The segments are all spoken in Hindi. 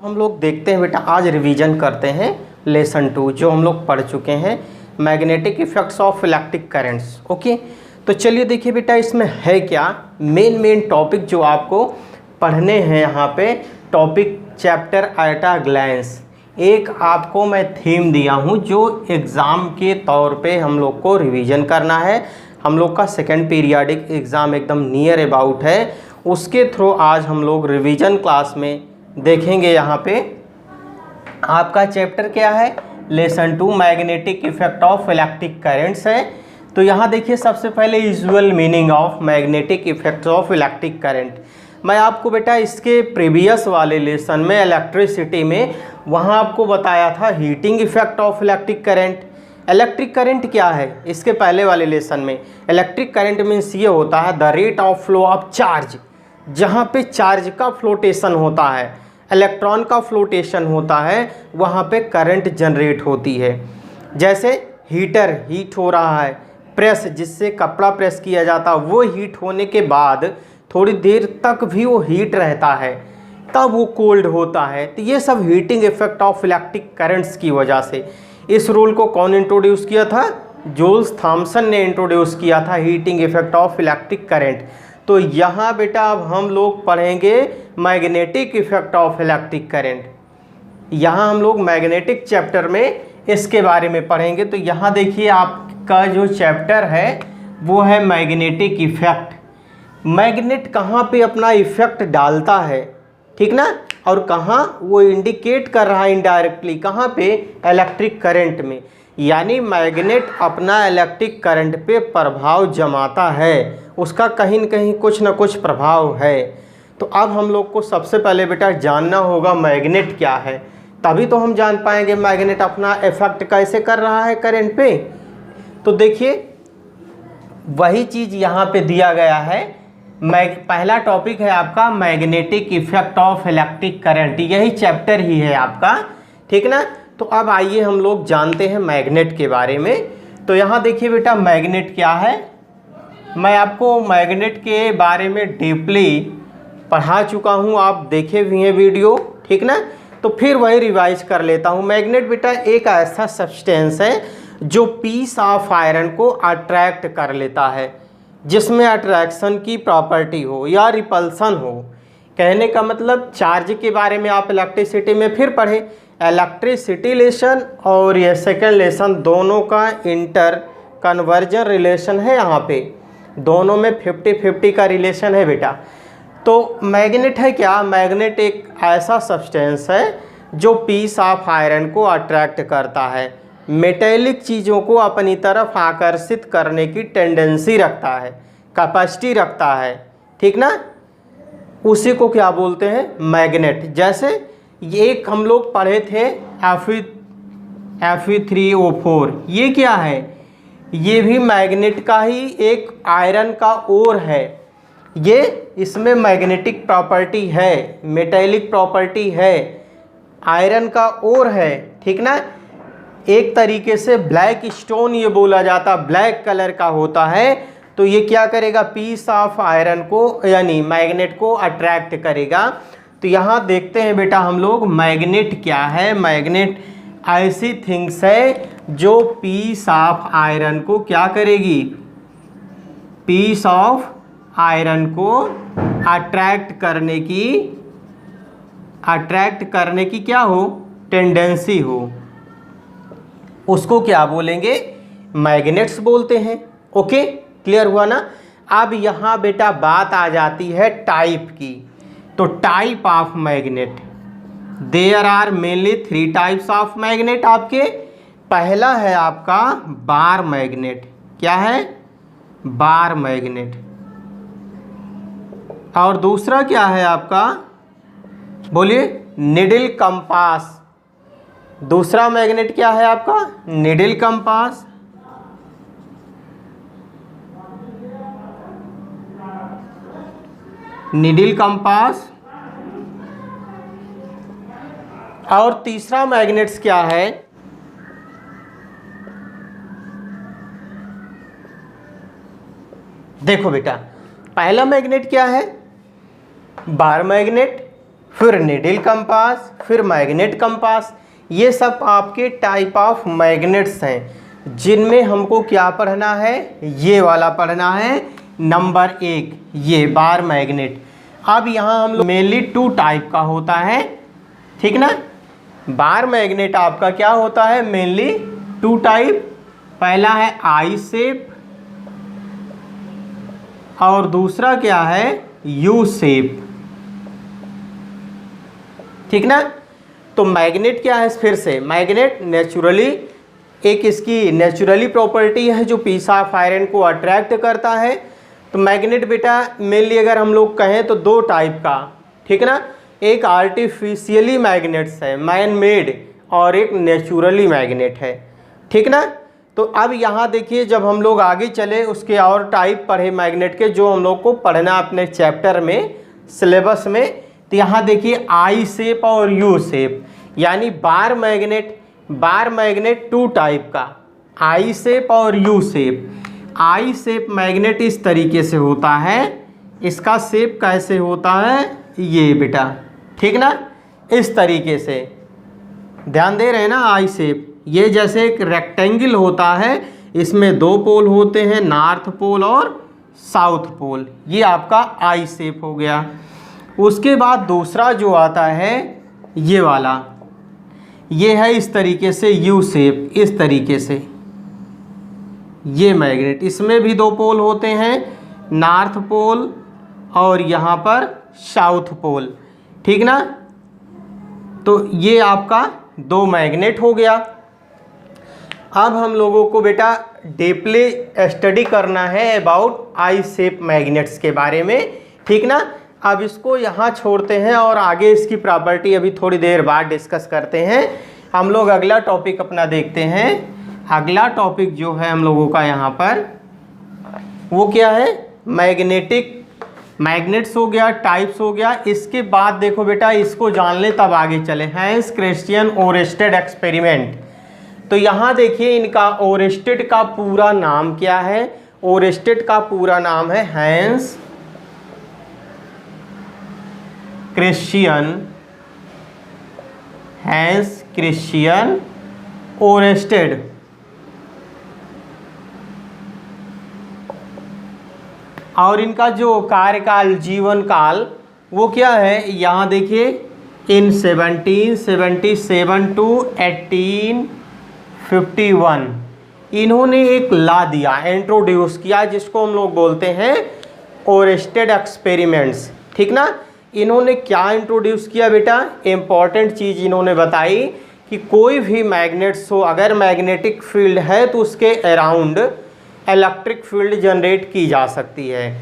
हम लोग देखते हैं बेटा, आज रिवीजन करते हैं लेसन 2 जो हम लोग पढ़ चुके हैं, magnetic effects of electric currents. Okay, तो चलिए देखिए बेटा, इसमें है क्या मेन टॉपिक जो आपको पढ़ने हैं यहाँ पे, topic chapter at a glance. एक आपको मैं थीम दिया हूँ जो एग्ज़ाम के तौर पे हम लोग को रिवीजन करना है। हम लोग का सेकंड पीरियाडिक एग्ज़ाम एकदम नियर अबाउट है, उसके थ्रू आज हम लोग रिवीजन क्लास में देखेंगे। यहाँ पे आपका चैप्टर क्या है, lesson 2 magnetic effect of electric currents है। तो यहाँ देखिए, सबसे पहले usual meaning of magnetic effects of electric current. मैं आपको बेटा इसके प्रीवियस वाले लेसन में इलेक्ट्रिसिटी में वहाँ आपको बताया था heating effect of electric current. Electric current क्या है, इसके पहले वाले लेसन में इलेक्ट्रिक करंट मीन्स ये होता है the rate of flow of charge, जहाँ पे चार्ज का फ्लोटेशन होता है, इलेक्ट्रॉन का फ्लोटेशन होता है, वहाँ पे करंट जनरेट होती है। जैसे हीटर हीट हो रहा है, प्रेस जिससे कपड़ा प्रेस किया जाता है, वो हीट होने के बाद थोड़ी देर तक भी वो हीट रहता है, तब वो कोल्ड होता है। तो ये सब heating effect of electric currents की वजह से। इस रूल को कौन इंट्रोड्यूस किया था, जूल्स थॉमसन ने इंट्रोड्यूस किया था, heating effect of electric current. तो यहाँ बेटा अब हम लोग पढ़ेंगे magnetic effect of electric current. यहाँ हम लोग मैग्नेटिक चैप्टर में इसके बारे में पढ़ेंगे। तो यहाँ देखिए, आपका जो चैप्टर है वो है मैग्नेटिक इफेक्ट। मैग्नेट कहाँ पे अपना इफेक्ट डालता है, ठीक ना, और कहाँ वो इंडिकेट कर रहा है इनडायरेक्टली, कहाँ पे, इलेक्ट्रिक करंट में। यानी मैग्नेट अपना इलेक्ट्रिक करंट पे प्रभाव जमाता है, उसका कहीं न कहीं कुछ ना कुछ प्रभाव है। तो अब हम लोग को सबसे पहले बेटा जानना होगा मैग्नेट क्या है, तभी तो हम जान पाएंगे मैग्नेट अपना इफेक्ट कैसे कर रहा है करंट पे। तो देखिए, वही चीज़ यहाँ पे दिया गया है। पहला टॉपिक है आपका magnetic effect of electric current, यही चैप्टर ही है आपका, ठीक ना। तो अब आइए हम लोग जानते हैं मैग्नेट के बारे में। तो यहाँ देखिए बेटा, मैग्नेट क्या है, मैं आपको मैग्नेट के बारे में डीपली पढ़ा चुका हूँ, आप देखे भी हैं वीडियो, ठीक ना। तो फिर वही रिवाइज कर लेता हूँ। मैग्नेट बेटा एक ऐसा सब्सटेंस है जो पीस ऑफ आयरन को अट्रैक्ट कर लेता है, जिसमें अट्रैक्शन की प्रॉपर्टी हो या रिपल्सन हो। कहने का मतलब, चार्ज के बारे में आप इलेक्ट्रिसिटी में फिर पढ़े, इलेक्ट्रिसिटी लेसन और ये सेकेंड लेसन दोनों का इंटर कन्वर्जन रिलेशन है। यहाँ पे दोनों में 50-50 का रिलेशन है बेटा। तो मैग्नेट है क्या, मैग्नेट एक ऐसा सब्सटेंस है जो पीस ऑफ आयरन को अट्रैक्ट करता है, मेटेलिक चीज़ों को अपनी तरफ आकर्षित करने की टेंडेंसी रखता है, कैपेसिटी रखता है, ठीक ना। उसी को क्या बोलते हैं, मैग्नेट। जैसे ये एक हम लोग पढ़े थे Fe3O4, ये क्या है, ये भी मैग्नेट का ही एक आयरन का ओर है। ये इसमें मैग्नेटिक प्रॉपर्टी है, मेटेलिक प्रॉपर्टी है, आयरन का ओर है, ठीक ना। एक तरीके से ब्लैक स्टोन ये बोला जाता, ब्लैक कलर का होता है। तो ये क्या करेगा, पीस ऑफ आयरन को यानी मैग्नेट को अट्रैक्ट करेगा। तो यहाँ देखते हैं बेटा हम लोग मैग्नेट क्या है। मैग्नेट ऐसी थिंग्स है जो पीस ऑफ आयरन को क्या करेगी, पीस ऑफ आयरन को अट्रैक्ट करने की क्या हो, टेंडेंसी हो, उसको क्या बोलेंगे, मैग्नेट्स बोलते हैं। ओके, क्लियर हुआ ना। अब यहाँ बेटा बात आ जाती है टाइप की। तो type of magnet, there are mainly 3 types of magnet आपके। पहला है आपका बार मैग्नेट, क्या है, बार मैग्नेट। और दूसरा क्या है आपका, बोलिए, निडल कंपास। दूसरा मैग्नेट क्या है आपका, निडल कंपास। Needle compass. और तीसरा मैग्नेट्स क्या है, देखो बेटा, पहला मैग्नेट क्या है, बार मैग्नेट। फिर नीडल कंपास, फिर मैग्नेट कंपास। ये सब आपके टाइप ऑफ मैग्नेट्स हैं जिनमें हमको क्या पढ़ना है, ये वाला पढ़ना है नंबर 1, ये बार मैग्नेट। अब यहाँ हम लोग मेनली 2 टाइप का होता है, ठीक ना। बार मैग्नेट आपका क्या होता है, मेनली 2 टाइप। पहला है आई शेप और दूसरा क्या है, यू शेप, ठीक ना। तो मैग्नेट क्या है, फिर से मैग्नेट नेचुरली एक इसकी नेचुरली प्रॉपर्टी है जो पीस ऑफ आयरन को अट्रैक्ट करता है। तो मैग्नेट बेटा मेनली अगर हम लोग कहें तो 2 टाइप का, ठीक ना। एक आर्टिफिशियली मैग्नेट्स है, मैन मेड, और एक नेचुरली मैग्नेट है, ठीक ना। तो अब यहाँ देखिए जब हम लोग आगे चले उसके और टाइप पढ़े मैग्नेट के जो हम लोग को पढ़ना अपने चैप्टर में सिलेबस में। तो यहाँ देखिए आई शेप और यू शेप, यानी बार मैग्नेट 2 टाइप का, आई शेप और यू शेप। आई शेप मैग्नेट इस तरीके से होता है, इसका शेप कैसे होता है, ये बेटा, ठीक ना, इस तरीके से ध्यान दे रहे हैं ना। आई शेप ये जैसे एक रेक्टेंगल होता है, इसमें 2 पोल होते हैं, नॉर्थ पोल और साउथ पोल, ये आपका आई शेप हो गया। उसके बाद दूसरा जो आता है ये वाला, ये है इस तरीके से यू शेप, इस तरीके से ये मैग्नेट, इसमें भी 2 पोल होते हैं, नॉर्थ पोल और यहाँ पर साउथ पोल, ठीक ना। तो ये आपका 2 मैग्नेट हो गया। अब हम लोगों को बेटा डीपली स्टडी करना है अबाउट आई शेप मैग्नेट्स के बारे में, ठीक ना। अब इसको यहाँ छोड़ते हैं और आगे इसकी प्रॉपर्टी अभी थोड़ी देर बाद डिस्कस करते हैं। हम लोग अगला टॉपिक अपना देखते हैं। अगला टॉपिक जो है हम लोगों का यहाँ पर वो क्या है, मैग्नेट्स हो गया, टाइप्स हो गया। इसके बाद देखो बेटा इसको जान ले तब आगे चले। Hans Christian Oersted experiment. तो यहाँ देखिए इनका ओरेस्टेड का पूरा नाम क्या है, ओरेस्टेड का पूरा नाम है हैंस क्रिश्चियन ओरेस्टेड। और इनका जो कार्यकाल, जीवन काल वो क्या है, यहाँ देखिए इन 1777 टू 1851 इन्होंने एक ला दिया, इंट्रोड्यूस किया, जिसको हम लोग बोलते हैं ओरेस्टेड एक्सपेरिमेंट्स, ठीक ना। इन्होंने क्या इंट्रोड्यूस किया बेटा, इम्पॉर्टेंट चीज़ इन्होंने बताई कि कोई भी मैग्नेट्स हो, अगर मैग्नेटिक फील्ड है तो उसके अराउंड इलेक्ट्रिक फील्ड जनरेट की जा सकती है।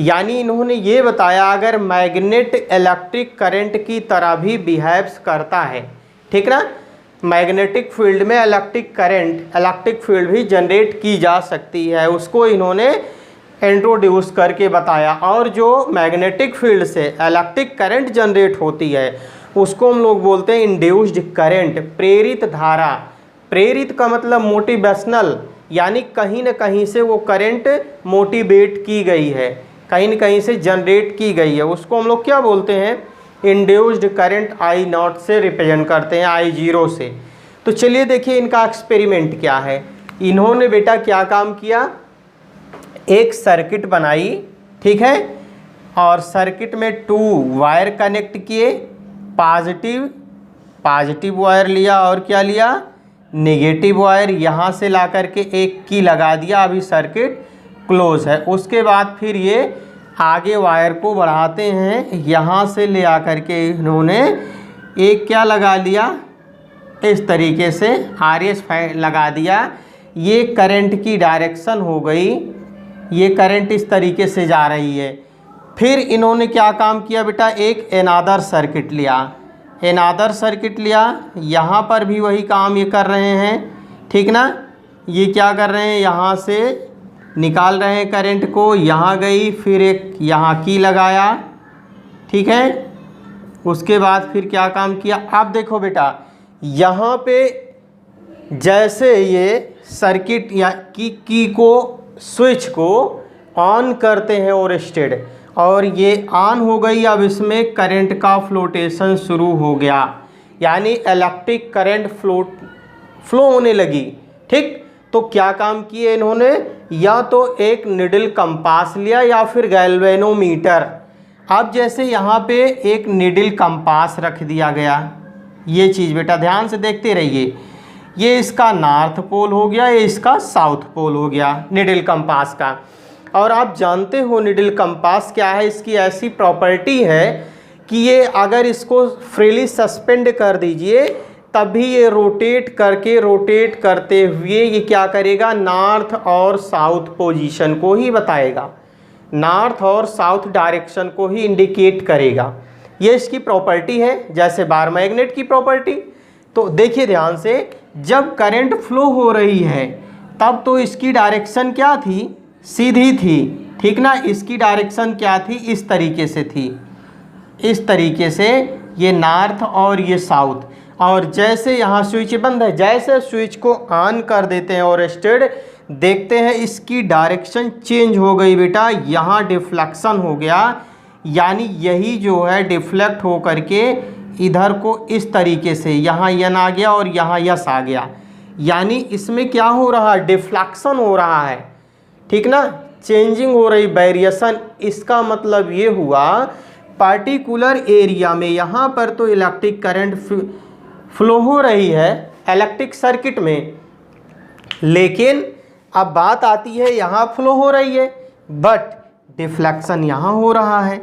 यानी इन्होंने ये बताया अगर मैग्नेट इलेक्ट्रिक करंट की तरह भी बिहेव्स करता है, ठीक ना, मैग्नेटिक फील्ड में इलेक्ट्रिक फील्ड भी जनरेट की जा सकती है, उसको इन्होंने इंट्रोड्यूस करके बताया। और जो मैग्नेटिक फील्ड से इलेक्ट्रिक करंट जनरेट होती है उसको हम लोग बोलते हैं इंड्यूस्ड करंट, प्रेरित धारा। प्रेरित का मतलब मोटिवेशनल, यानी कहीं न कहीं से वो करंट मोटिवेट की गई है, कहीं न कहीं से जनरेट की गई है, उसको हम लोग क्या बोलते हैं, इंड्यूस्ड करंट I0 से रिप्रेजेंट करते हैं, I0 से। तो चलिए देखिए इनका एक्सपेरिमेंट क्या है। इन्होंने बेटा क्या काम किया, एक सर्किट बनाई, ठीक है, और सर्किट में 2 वायर कनेक्ट किए, पॉजिटिव वायर लिया और क्या लिया, नेगेटिव वायर, यहाँ से ला करके एक की लगा दिया, अभी सर्किट क्लोज है। उसके बाद फिर ये आगे वायर को बढ़ाते हैं, यहाँ से ले आकर के इन्होंने एक क्या लगा लिया, इस तरीके से RS लगा दिया। ये करंट की डायरेक्शन हो गई, ये करंट इस तरीके से जा रही है। फिर इन्होंने क्या काम किया बेटा, एक अनादर सर्किट लिया, यहाँ पर भी वही काम ये कर रहे हैं, ठीक ना। ये क्या कर रहे हैं, यहाँ से निकाल रहे हैं करंट को, यहाँ गई, फिर एक यहाँ की लगाया, ठीक है। उसके बाद फिर क्या काम किया, अब देखो बेटा यहाँ पे जैसे ये सर्किट या की को स्विच को ऑन करते हैं ओरेस्टेड, और ये ऑन हो गई। अब इसमें करंट का फ्लोटेशन शुरू हो गया, यानी इलेक्ट्रिक करंट फ्लो होने लगी। ठीक, तो क्या काम किए इन्होंने, या तो एक निडल कंपास लिया या फिर गैल्वेनोमीटर। अब जैसे यहाँ पे एक निडल कंपास रख दिया गया, ये चीज़ बेटा ध्यान से देखते रहिए, ये इसका नॉर्थ पोल हो गया, ये इसका साउथ पोल हो गया निडल कंपास का। और आप जानते हो निडल कंपास क्या है, इसकी ऐसी प्रॉपर्टी है कि ये अगर इसको फ्रीली सस्पेंड कर दीजिए तभी ये रोटेट करते हुए ये क्या करेगा, नॉर्थ और साउथ पोजीशन को ही बताएगा, नॉर्थ और साउथ डायरेक्शन को ही इंडिकेट करेगा। ये इसकी प्रॉपर्टी है, जैसे बार मैग्नेट की प्रॉपर्टी। तो देखिए ध्यान से, जब करंट फ्लो हो रही है तब तो इसकी डायरेक्शन क्या थी, सीधी थी। ठीक ना, इसकी डायरेक्शन क्या थी, इस तरीके से थी, इस तरीके से, ये नॉर्थ और ये साउथ। और जैसे यहाँ स्विच बंद है, जैसे स्विच को ऑन कर देते हैं और स्टेड देखते हैं इसकी डायरेक्शन चेंज हो गई बेटा, यहाँ डिफ्लेक्शन हो गया, यानी यही जो है डिफ्लेक्ट हो करके इधर को इस तरीके से, यहाँ यन आ गया और यहाँ यस आ गया, यानी इसमें क्या हो रहा है, डिफ्लेक्शन हो रहा है। ठीक ना, चेंजिंग हो रही, वेरिएशन। इसका मतलब ये हुआ पार्टिकुलर एरिया में यहाँ पर तो इलेक्ट्रिक करंट फ्लो हो रही है इलेक्ट्रिक सर्किट में, लेकिन अब बात आती है यहाँ फ्लो हो रही है बट डिफ्लेक्शन यहाँ हो रहा है।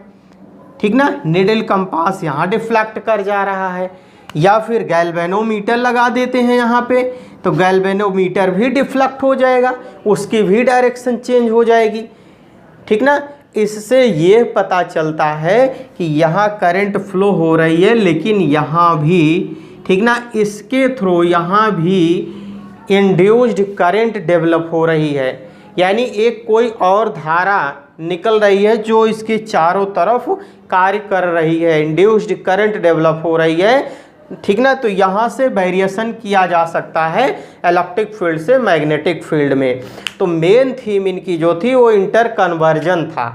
ठीक ना, निडल कंपास यहाँ डिफ्लेक्ट कर जा रहा है, या फिर गैल्वेनोमीटर लगा देते हैं यहाँ पे, तो गैल्वेनोमीटर भी डिफ्लेक्ट हो जाएगा, उसकी भी डायरेक्शन चेंज हो जाएगी। ठीक ना, इससे ये पता चलता है कि यहाँ करंट फ्लो हो रही है, लेकिन यहाँ भी, ठीक ना, इसके थ्रू यहाँ भी इंड्यूस्ड करंट डेवलप हो रही है, यानी एक कोई और धारा निकल रही है जो इसके चारों तरफ कार्य कर रही है, इंड्यूस्ड करंट डेवलप हो रही है। ठीक ना, तो यहाँ से वेरिएशन किया जा सकता है इलेक्ट्रिक फील्ड से मैग्नेटिक फील्ड में। तो मेन थीम इनकी जो थी वो इंटर कन्वर्जन था।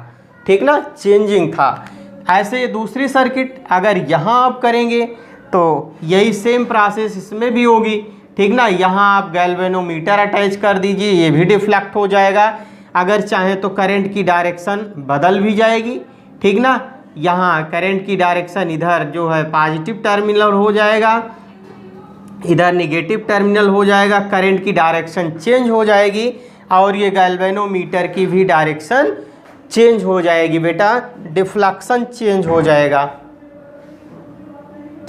ठीक ना, चेंजिंग था। ऐसे दूसरी सर्किट अगर यहाँ आप करेंगे तो यही सेम प्रोसेस इसमें भी होगी। ठीक ना, यहाँ आप गैल्वेनोमीटर अटैच कर दीजिए, ये भी डिफ्लेक्ट हो जाएगा। अगर चाहें तो करंट की डायरेक्शन बदल भी जाएगी। ठीक ना, यहाँ करंट की डायरेक्शन इधर जो है पॉजिटिव टर्मिनल हो जाएगा, इधर नेगेटिव टर्मिनल हो जाएगा, करंट की डायरेक्शन चेंज हो जाएगी और ये गैल्वेनोमीटर की भी डायरेक्शन चेंज हो जाएगी बेटा, डिफ्लेक्शन चेंज हो जाएगा।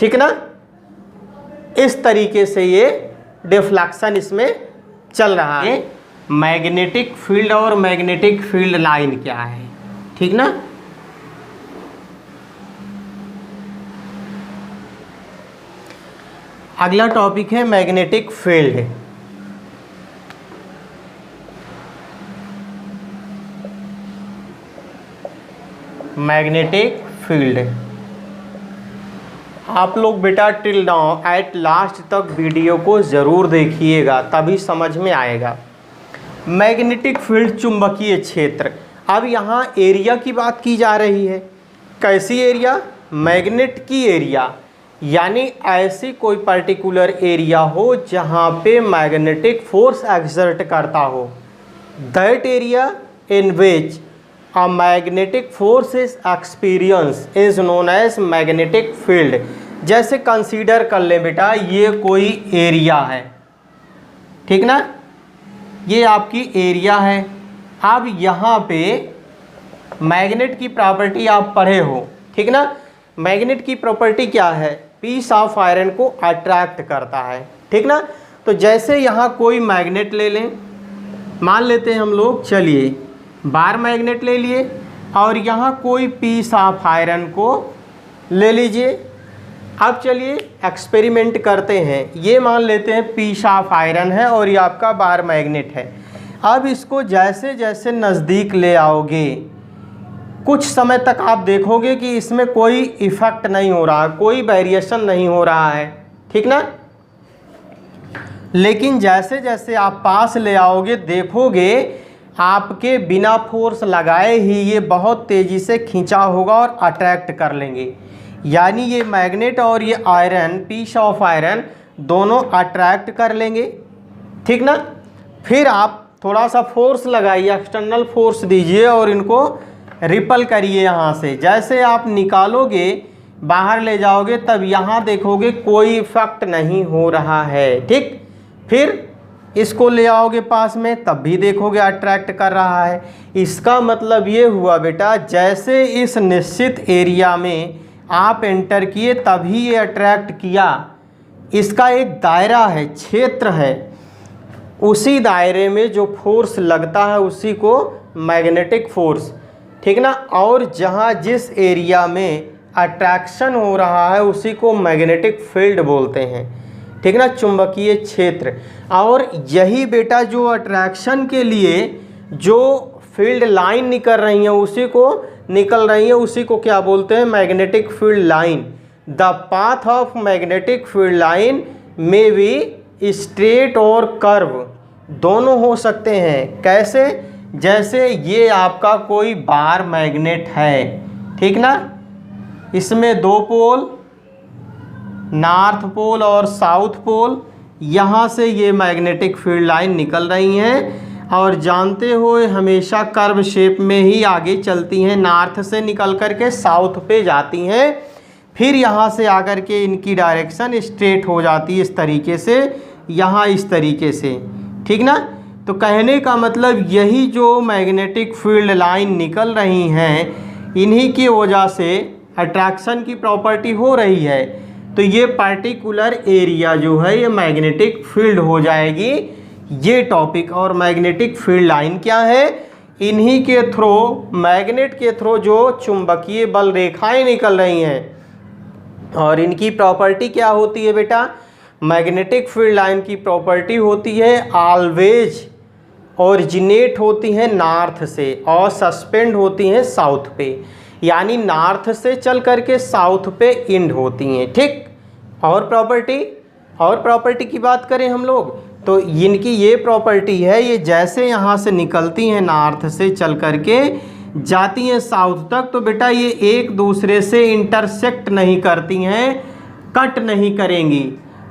ठीक ना, इस तरीके से ये डिफ्लेक्शन इसमें चल रहा है। मैग्नेटिक फील्ड और मैग्नेटिक फील्ड लाइन क्या है, ठीक ना। अगला टॉपिक है मैग्नेटिक फील्ड। मैग्नेटिक फील्ड आप लोग बेटा टिल नाउ एट लास्ट तक वीडियो को ज़रूर देखिएगा, तभी समझ में आएगा। मैग्नेटिक फील्ड चुंबकीय क्षेत्र। अब यहाँ एरिया की बात की जा रही है। कैसी एरिया? मैग्नेट की एरिया, यानी ऐसी कोई पर्टिकुलर एरिया हो जहाँ पे मैग्नेटिक फोर्स एक्सर्ट करता हो। That area in which a magnetic force is experienced is known as magnetic field। जैसे कंसीडर कर ले बेटा, ये कोई एरिया है, ठीक ना, ये आपकी एरिया है। अब यहाँ पे मैग्नेट की प्रॉपर्टी आप पढ़े हो, ठीक ना। मैग्नेट की प्रॉपर्टी क्या है? पीस ऑफ आयरन को अट्रैक्ट करता है, ठीक ना। तो जैसे यहाँ कोई मैग्नेट ले लें, मान लेते हैं हम लोग, चलिए बार मैग्नेट ले लिए और यहाँ कोई पीस ऑफ आयरन को ले लीजिए। अब चलिए एक्सपेरिमेंट करते हैं। ये मान लेते हैं पीस ऑफ आयरन है और ये आपका बार मैग्नेट है। अब इसको जैसे जैसे नज़दीक ले आओगे, कुछ समय तक आप देखोगे कि इसमें कोई इफ़ेक्ट नहीं हो रहा, कोई वेरिएशन नहीं हो रहा है, ठीक ना। लेकिन जैसे जैसे आप पास ले आओगे देखोगे आपके बिना फोर्स लगाए ही ये बहुत तेज़ी से खींचा होगा और अट्रैक्ट कर लेंगे। यानी ये मैग्नेट और ये आयरन, पीस ऑफ आयरन, दोनों अट्रैक्ट कर लेंगे, ठीक ना। फिर आप थोड़ा सा फोर्स लगाइए, एक्सटर्नल फोर्स दीजिए और इनको रिपल करिए यहाँ से। जैसे आप निकालोगे, बाहर ले जाओगे, तब यहाँ देखोगे कोई इफेक्ट नहीं हो रहा है, ठीक। फिर इसको ले आओगे पास में, तब भी देखोगे अट्रैक्ट कर रहा है। इसका मतलब ये हुआ बेटा, जैसे इस निश्चित एरिया में आप एंटर किए तभी ये अट्रैक्ट किया। इसका एक दायरा है, क्षेत्र है, उसी दायरे में जो फोर्स लगता है उसी को मैग्नेटिक फोर्स, ठीक ना। और जहाँ जिस एरिया में अट्रैक्शन हो रहा है उसी को मैग्नेटिक फील्ड बोलते हैं, ठीक ना, चुंबकीय क्षेत्र। और यही बेटा जो अट्रैक्शन के लिए जो फील्ड लाइन निकल रही है उसी को क्या बोलते हैं, magnetic field line. The path of magnetic field line में भी स्ट्रेट और कर्व दोनों हो सकते हैं। कैसे? जैसे ये आपका कोई बार मैग्नेट है, ठीक ना, इसमें दो पोल, नॉर्थ पोल और साउथ पोल, यहाँ से ये मैग्नेटिक फील्ड लाइन निकल रही हैं और जानते हो हमेशा कर्व शेप में ही आगे चलती हैं, नॉर्थ से निकल कर के साउथ पे जाती हैं, फिर यहाँ से आकर के इनकी डायरेक्शन स्ट्रेट हो जाती है इस तरीके से, यहाँ इस तरीके से, ठीक ना। तो कहने का मतलब यही जो मैग्नेटिक फील्ड लाइन निकल रही हैं इन्हीं की वजह से अट्रैक्शन की प्रॉपर्टी हो रही है। तो ये पर्टिकुलर एरिया जो है ये मैग्नेटिक फील्ड हो जाएगी, ये टॉपिक। और मैग्नेटिक फील्ड लाइन क्या है, इन्हीं के थ्रू, मैग्नेट के थ्रू जो चुंबकीय बल रेखाएं निकल रही हैं, और इनकी प्रॉपर्टी क्या होती है बेटा, मैग्नेटिक फील्ड लाइन की प्रॉपर्टी होती है ऑलवेज ओरिजिनेट होती हैं नॉर्थ से और सस्पेंड होती हैं साउथ पे, यानी नॉर्थ से चल करके साउथ पे एंड होती हैं, ठीक। और प्रॉपर्टी की बात करें हम लोग तो इनकी ये प्रॉपर्टी है, ये जैसे यहाँ से निकलती हैं नॉर्थ से चल करके जाती हैं साउथ तक, तो बेटा ये एक दूसरे से इंटरसेक्ट नहीं करती हैं, कट नहीं करेंगी,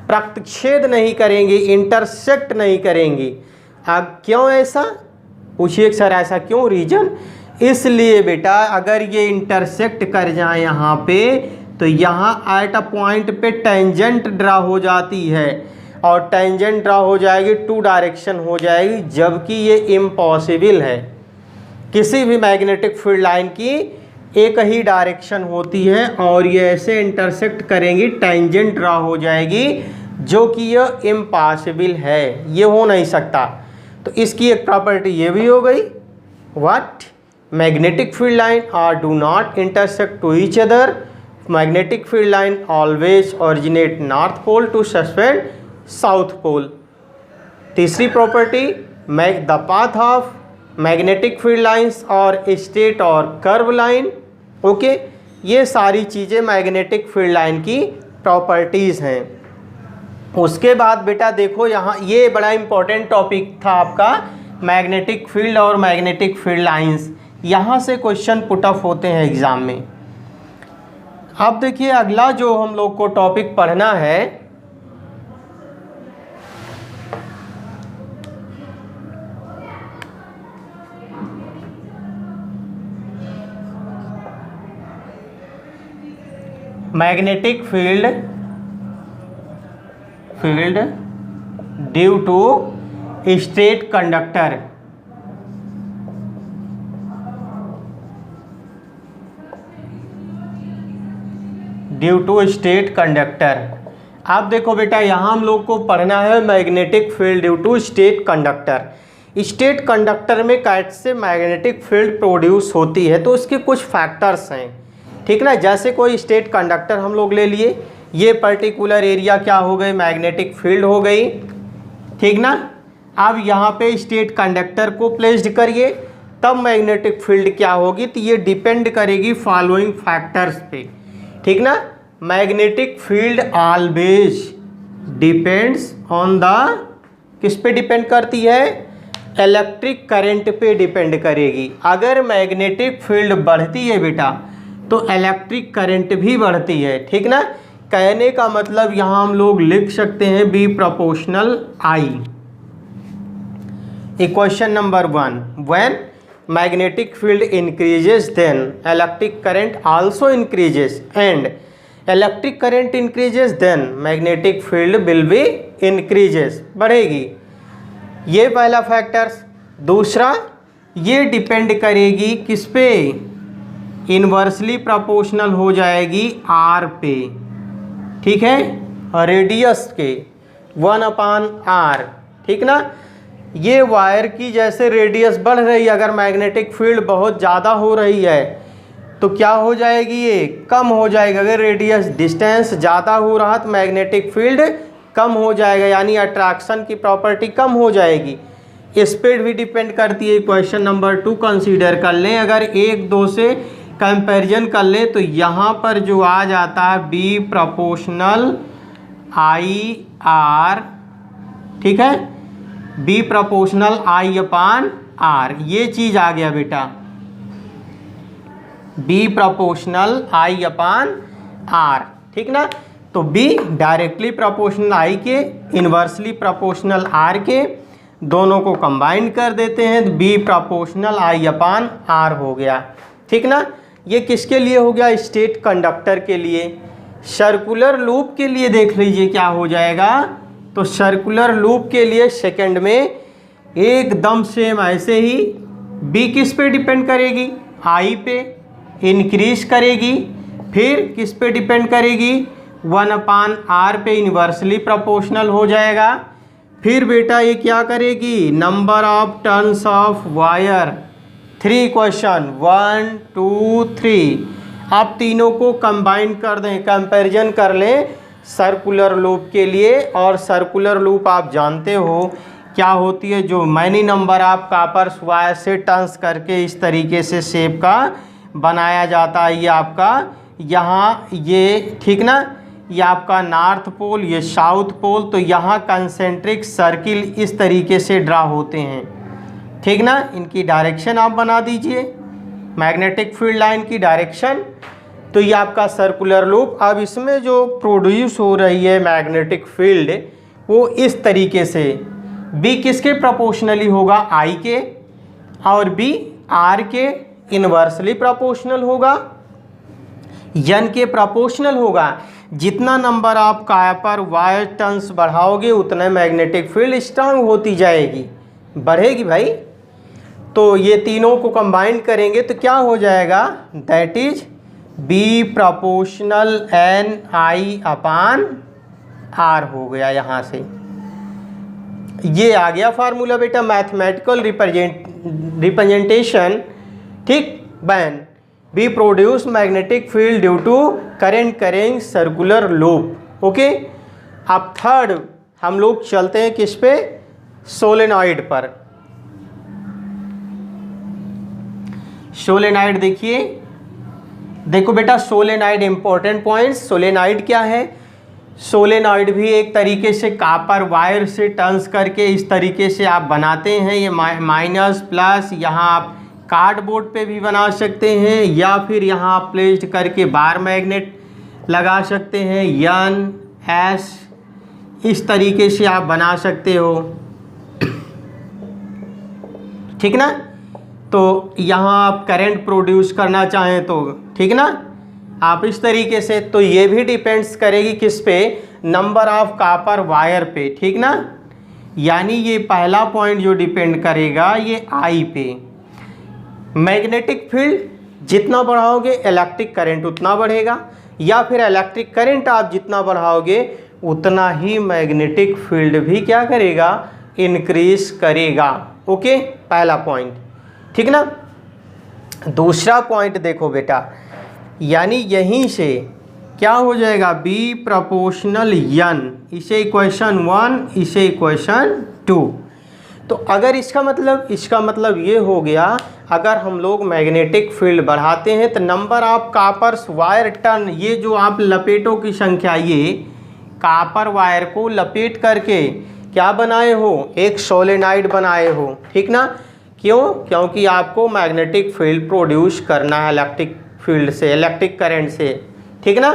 प्रतिच्छेद नहीं करेंगी, इंटरसेक्ट नहीं करेंगी। अब क्यों ऐसा पूछिए सर, ऐसा क्यों, रीजन इसलिए बेटा अगर ये इंटरसेक्ट कर जाए यहाँ पे तो यहाँ एट अ पॉइंट पे टेंजेंट ड्रा हो जाती है, और टेंजेंट ड्रा हो जाएगी, टू डायरेक्शन हो जाएगी, जबकि ये इम्पॉसिबल है। किसी भी मैग्नेटिक फील्ड लाइन की एक ही डायरेक्शन होती है और ये ऐसे इंटरसेक्ट करेंगी, टेंजेंट ड्रा हो जाएगी, जो कि यह इम्पॉसिबल है, ये हो नहीं सकता। तो इसकी एक प्रॉपर्टी ये भी हो गई, what, magnetic field line are do not intersect to each other, magnetic field line always originate north pole to suspend south pole. तीसरी property, the path of magnetic field lines और स्ट्रेट और कर्व लाइन, ओके। ये सारी चीज़ें मैग्नेटिक फील्ड लाइन की प्रॉपर्टीज़ हैं। उसके बाद बेटा देखो यहाँ ये बड़ा इंपॉर्टेंट टॉपिक था आपका, मैग्नेटिक फील्ड और मैग्नेटिक फील्ड लाइंस, यहाँ से क्वेश्चन पुट अप होते हैं एग्ज़ाम में। अब देखिए अगला जो हम लोग को टॉपिक पढ़ना है, magnetic field due to straight conductor. Due to straight conductor. आप देखो बेटा यहाँ हम लोग को पढ़ना है magnetic field due to straight conductor. Straight conductor में कैसे मैग्नेटिक फील्ड प्रोड्यूस होती है, तो उसके कुछ फैक्टर्स हैं, ठीक ना। जैसे कोई स्ट्रेट कंडक्टर हम लोग ले लिए, ये पर्टिकुलर एरिया क्या हो गई, मैग्नेटिक फील्ड हो गई, ठीक ना। अब यहाँ पे स्ट्रेट कंडक्टर को प्लेस्ड करिए, तब मैग्नेटिक फील्ड क्या होगी, तो ये डिपेंड करेगी फॉलोइंग फैक्टर्स पे, ठीक ना। Magnetic field always depends on the, किस पे डिपेंड करती है, इलेक्ट्रिक करंट पे डिपेंड करेगी। अगर मैग्नेटिक फील्ड बढ़ती है बेटा तो इलेक्ट्रिक करंट भी बढ़ती है, ठीक ना। कहने का मतलब यहाँ हम लोग लिख सकते हैं B proportional I. Equation number 1, when magnetic field increases then electric current also increases and electric current increases then magnetic field will be increases, बढ़ेगी। ये पहला फैक्टर्स। दूसरा, ये डिपेंड करेगी किस पे, इन्वर्सली प्रोपोर्शनल हो जाएगी आर पे, ठीक है, रेडियस के 1/r, ठीक ना। ये वायर की जैसे रेडियस बढ़ रही है, अगर मैग्नेटिक फील्ड बहुत ज़्यादा हो रही है तो क्या हो जाएगी, ये कम हो जाएगा। अगर रेडियस डिस्टेंस ज़्यादा हो रहा तो मैग्नेटिक फील्ड कम हो जाएगा, यानी अट्रैक्शन की प्रॉपर्टी कम हो जाएगी। स्पीड भी डिपेंड करती है। क्वेश्चन नंबर 2 कंसीडर कर लें, अगर 1-2 से कंपैरिजन कर लें तो यहाँ पर जो आ जाता है बी प्रोपोर्शनल आई आर, ठीक है, B proportional I upon R, ये चीज़ आ गया बेटा, B proportional I upon R, ठीक ना। तो बी डायरेक्टली प्रोपोर्शनल आई के, इन्वर्सली प्रोपोर्शनल आर के, दोनों को कंबाइन कर देते हैं तो B proportional I upon are हो गया, ठीक ना। ये किसके लिए हो गया, स्टेट कंडक्टर के लिए। सर्कुलर लूप के लिए देख लीजिए क्या हो जाएगा, तो सर्कुलर लूप के लिए सेकंड में एकदम सेम ऐसे ही बी किस पे डिपेंड करेगी, आई पे, इंक्रीज करेगी, फिर किस पे डिपेंड करेगी, 1/r पे इन्वर्सली प्रोपोर्शनल हो जाएगा। फिर बेटा ये क्या करेगी, number of turns of wire, 3 question 1 2 3। आप तीनों को कंबाइन कर दें, कंपैरिजन कर लें सर्कुलर लूप के लिए। और सर्कुलर लूप आप जानते हो क्या होती है, जो many number of coppers wire से टर्न्स करके इस तरीके से शेप का बनाया जाता है। ये आपका यहाँ ये, ठीक ना, ये आपका नॉर्थ पोल, ये साउथ पोल, तो यहाँ कंसेंट्रिक सर्किल इस तरीके से ड्रा होते हैं, ठीक ना। इनकी डायरेक्शन आप बना दीजिए, मैग्नेटिक फील्ड लाइन की डायरेक्शन। तो ये आपका सर्कुलर लूप। अब इसमें जो प्रोड्यूस हो रही है मैग्नेटिक फील्ड वो इस तरीके से, बी किसके प्रोपोर्शनली होगा, आई के, और बी आर के इन्वर्सली प्रोपोर्शनल होगा, एन के प्रोपोर्शनल होगा। जितना नंबर आप कॉपर वायर टर्न्स बढ़ाओगे उतना मैग्नेटिक फील्ड स्ट्रांग होती जाएगी, बढ़ेगी भाई। तो ये तीनों को कंबाइन करेंगे तो क्या हो जाएगा, that is B proportional N I upon are हो गया। यहाँ से ये आ गया फार्मूला बेटा, मैथमेटिकल रिप्रेजेंटेशन, ठीक। बैन B produce magnetic field due to current carrying circular loop, okay. अब थर्ड हम लोग चलते हैं किस पे, सोलेनॉइड पर। सोलेनॉइड देखिए, देखो बेटा सोलेनॉइड इंपॉर्टेंट पॉइंट्स। सोलेनॉइड क्या है, सोलेनॉइड भी एक तरीके से कॉपर वायर से टर्न्स करके इस तरीके से आप बनाते हैं। ये माइनस प्लस, यहाँ आप कार्डबोर्ड पे भी बना सकते हैं, या फिर यहाँ आप प्लेस्ड करके बार मैग्नेट लगा सकते हैं, एन एस, इस तरीके से आप बना सकते हो, ठीक ना। तो यहाँ आप करंट प्रोड्यूस करना चाहें तो, ठीक ना, आप इस तरीके से। तो ये भी डिपेंड्स करेगी किस पे, नंबर ऑफ कॉपर वायर पे, ठीक ना। यानी ये पहला पॉइंट जो डिपेंड करेगा ये आई पे। मैग्नेटिक फील्ड जितना बढ़ाओगे इलेक्ट्रिक करंट उतना बढ़ेगा, या फिर इलेक्ट्रिक करंट आप जितना बढ़ाओगे उतना ही मैग्नेटिक फील्ड भी क्या करेगा, इंक्रीज करेगा, ओके। पहला पॉइंट, ठीक ना। दूसरा पॉइंट देखो बेटा, यानी यहीं से क्या हो जाएगा, बी प्रोपोर्शनल एन, इसे इक्वेशन 1, इसे इक्वेशन 2। तो अगर इसका मतलब ये हो गया, अगर हम लोग मैग्नेटिक फील्ड बढ़ाते हैं तो number of coppers wire turn, ये जो आप लपेटों की संख्या, ये कॉपर वायर को लपेट करके क्या बनाए हो, एक सोलेनाइड बनाए हो, ठीक ना। क्यों? क्योंकि आपको मैग्नेटिक फील्ड प्रोड्यूस करना है इलेक्ट्रिक फील्ड से, इलेक्ट्रिक करंट से, ठीक ना।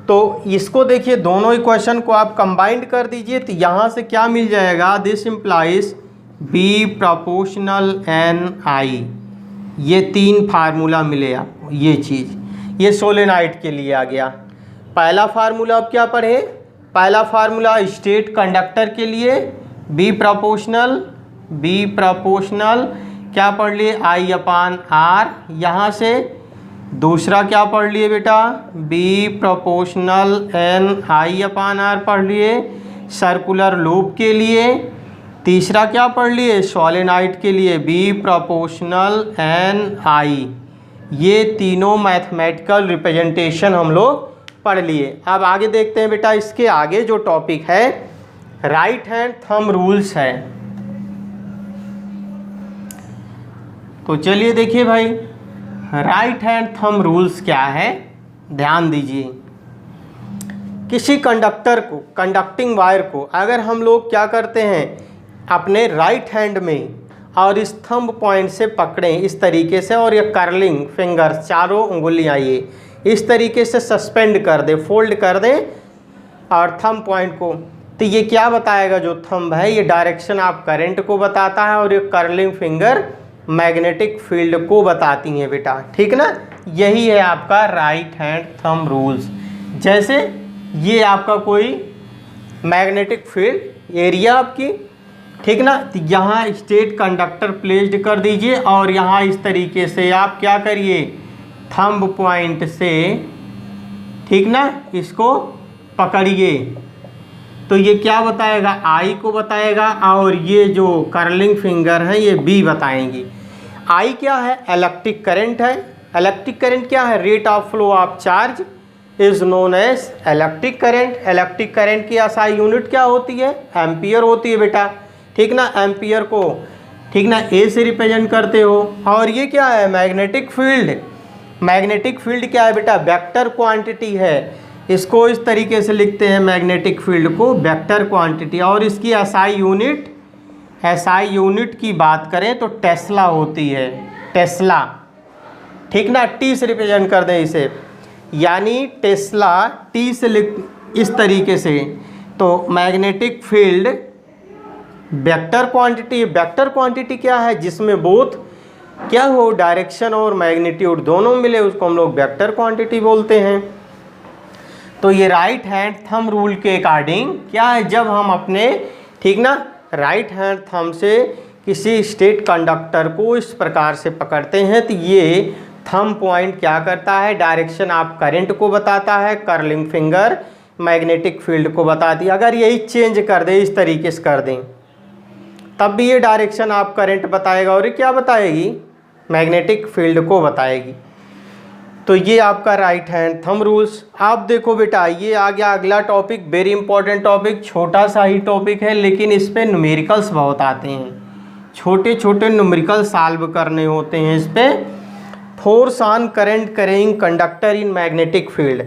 तो इसको देखिए, दोनों इक्वेशन को आप कंबाइंड कर दीजिए तो यहाँ से क्या मिल जाएगा, this implies B proportional N I. ये 3 फार्मूला मिले आपको, ये चीज़, ये सोलेनाइड के लिए आ गया। पहला फार्मूला अब क्या पढ़े, पहला फार्मूला स्टेट कंडक्टर के लिए बी प्रोपोर्शनल क्या पढ़ लिए, आई अपान आर। यहाँ से दूसरा क्या पढ़ लिए बेटा, B proportional N I upon R पढ़ लिए सर्कुलर लूप के लिए। तीसरा क्या पढ़ लिए, सोलेनाइड के लिए बी प्रोपोर्शनल एन आई। ये तीनों मैथमेटिकल रिप्रेजेंटेशन हम लोग पढ़ लिए। अब आगे देखते हैं बेटा, इसके आगे जो टॉपिक है राइट हैंड थंब रूल्स है। तो चलिए देखिए भाई, राइट हैंड थंब रूल्स क्या है, ध्यान दीजिए। किसी कंडक्टर को, कंडक्टिंग वायर को अगर हम लोग क्या करते हैं अपने राइट हैंड में और इस थंब पॉइंट से पकड़ें इस तरीके से, और ये कर्लिंग फिंगर्स चारों उंगलियां ये इस तरीके से सस्पेंड कर दें, फोल्ड कर दें और थंब पॉइंट को, तो ये क्या बताएगा, जो थंब है ये डायरेक्शन ऑफ करंट को बताता है और ये कर्लिंग फिंगर मैग्नेटिक फील्ड को बताती हैं बेटा, ठीक ना। यही है आपका राइट हैंड थंब रूल्स। जैसे ये आपका कोई मैग्नेटिक फील्ड एरिया आपकी, ठीक ना, तो यहाँ स्टेट कंडक्टर प्लेस्ड कर दीजिए और यहाँ इस तरीके से आप क्या करिए, थंब पॉइंट से, ठीक ना, इसको पकड़िए। तो ये क्या बताएगा, आई को बताएगा और ये जो कर्लिंग फिंगर है ये बी बताएंगी। आई क्या है, इलेक्ट्रिक करंट है। इलेक्ट्रिक करंट क्या है, rate of flow of charge is known as electric current. Electric current की एसआई यूनिट क्या होती है, एम्पियर होती है बेटा, ठीक ना। एम्पियर को, ठीक ना, ए से रिप्रेजेंट करते हो। और ये क्या है, मैग्नेटिक फील्ड। मैग्नेटिक फील्ड क्या है बेटा, वेक्टर क्वांटिटी है। इसको इस तरीके से लिखते हैं मैग्नेटिक फील्ड को वेक्टर क्वांटिटी। और इसकी एसआई यूनिट की बात करें तो टेस्ला होती है, टेस्ला, ठीक ना। टी से रिप्रेजेंट कर दें इसे, यानी टेस्ला टी से लिख इस तरीके से। तो magnetic field vector quantity, vector quantity क्या है, जिसमें बोथ क्या हो, डायरेक्शन और मैग्नीट्यूड दोनों मिले, उसको हम लोग वेक्टर क्वांटिटी बोलते हैं। तो ये राइट हैंड थंब रूल के अकॉर्डिंग क्या है, जब हम अपने, ठीक ना, राइट हैंड थंब से किसी स्टेट कंडक्टर को इस प्रकार से पकड़ते हैं तो ये थंब पॉइंट क्या करता है, डायरेक्शन ऑफ करंट को बताता है, कर्लिंग फिंगर मैग्नेटिक फील्ड को बताती है। अगर यही चेंज कर दें, इस तरीके से कर दें, तब भी ये डायरेक्शन ऑफ करंट बताएगा और ये क्या बताएगी, मैग्नेटिक फील्ड को बताएगी। तो ये आपका राइट हैंड थंब रूल्स। आप देखो बेटा, ये आ गया अगला टॉपिक, वेरी इंपॉर्टेंट टॉपिक, छोटा सा ही टॉपिक है लेकिन इस पे न्यूमेरिकल्स बहुत आते हैं, छोटे छोटे न्यूमेरिकल सॉल्व करने होते हैं इस पे। Force on current carrying conductor in magnetic field.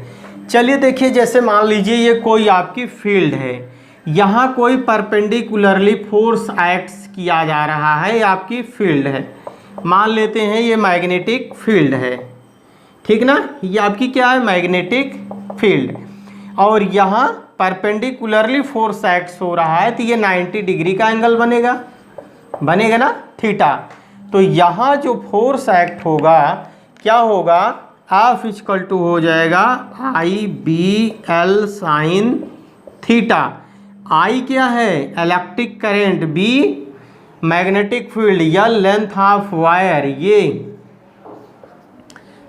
चलिए देखिए, जैसे मान लीजिए ये कोई आपकी फील्ड है, यहाँ कोई परपेंडिकुलरली फोर्स एक्ट्स किया जा रहा है, ये आपकी फील्ड है, मान लेते हैं ये मैग्नेटिक फील्ड है, ठीक ना, ये आपकी क्या है, मैग्नेटिक फील्ड। और यहाँ परपेंडिकुलरली फोर्स एक्ट्स हो रहा है तो ये 90 डिग्री का एंगल बनेगा, बनेगा ना, थीटा। तो यहाँ जो फोर्स एक्ट होगा क्या होगा, हाफ इक्वल टू हो जाएगा I B L sine theta. I क्या है, electric current, B magnetic field, L length of wire, ये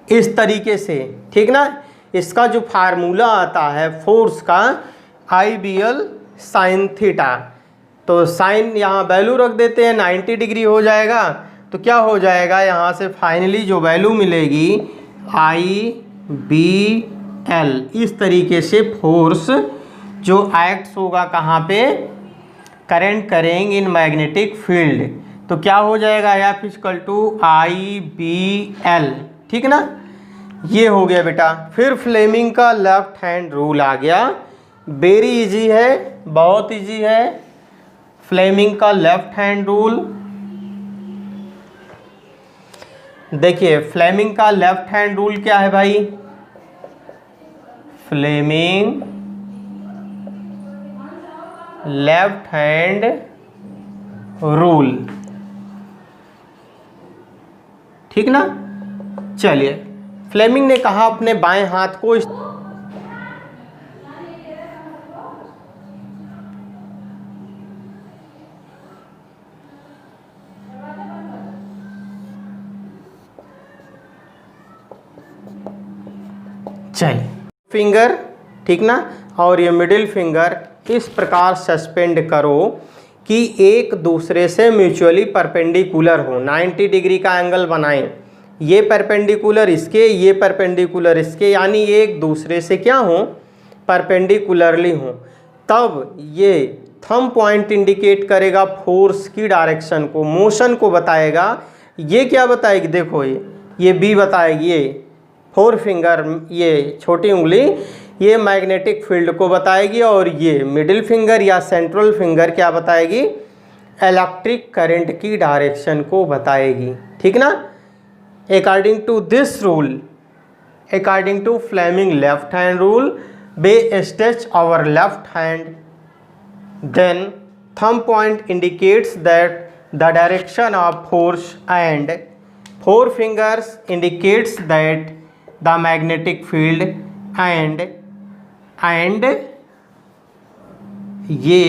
इस तरीके से, ठीक ना। इसका जो फार्मूला आता है फोर्स का, आई बी एल साइन थीटा। तो साइन यहाँ वैल्यू रख देते हैं, 90 डिग्री हो जाएगा। तो क्या हो जाएगा, यहाँ से फाइनली जो वैल्यू मिलेगी आई बी एल, इस तरीके से फोर्स जो एक्ट्स होगा कहाँ पे, करंट करेंगे इन मैग्नेटिक फील्ड। तो क्या हो जाएगा, F equal to I B L, ठीक ना। ये हो गया बेटा। फिर फ्लेमिंग का लेफ्ट हैंड रूल आ गया, वेरी इजी है, बहुत इजी है। फ्लेमिंग का लेफ्ट हैंड रूल, देखिए फ्लेमिंग का लेफ्ट हैंड रूल क्या है भाई, फ्लेमिंग लेफ्ट हैंड रूल, ठीक ना। चलिए, फ्लेमिंग ने कहा अपने बाएं हाथ को चलिए फिंगर, ठीक ना, और ये मिडिल फिंगर इस प्रकार सस्पेंड करो कि एक दूसरे से म्यूचुअली परपेंडिकुलर हो, 90 डिग्री का एंगल बनाएं, ये परपेंडिकुलर इसके, ये परपेंडिकुलर इसके, यानी एक दूसरे से क्या हो, परपेंडिकुलरली हो। तब ये थंब पॉइंट इंडिकेट करेगा फोर्स की डायरेक्शन को, मोशन को बताएगा। ये क्या बताएगी, देखो ये बी बताएगी, ये फोर फिंगर, ये छोटी उंगली ये मैग्नेटिक फील्ड को बताएगी, और ये मिडिल फिंगर या सेंट्रल फिंगर क्या बताएगी, इलेक्ट्रिक करंट की डायरेक्शन को बताएगी, ठीक ना। According to this rule, according to Fleming left hand rule, we stretch our left hand, then thumb point indicates that the direction of force and four fingers indicates that the magnetic field and ये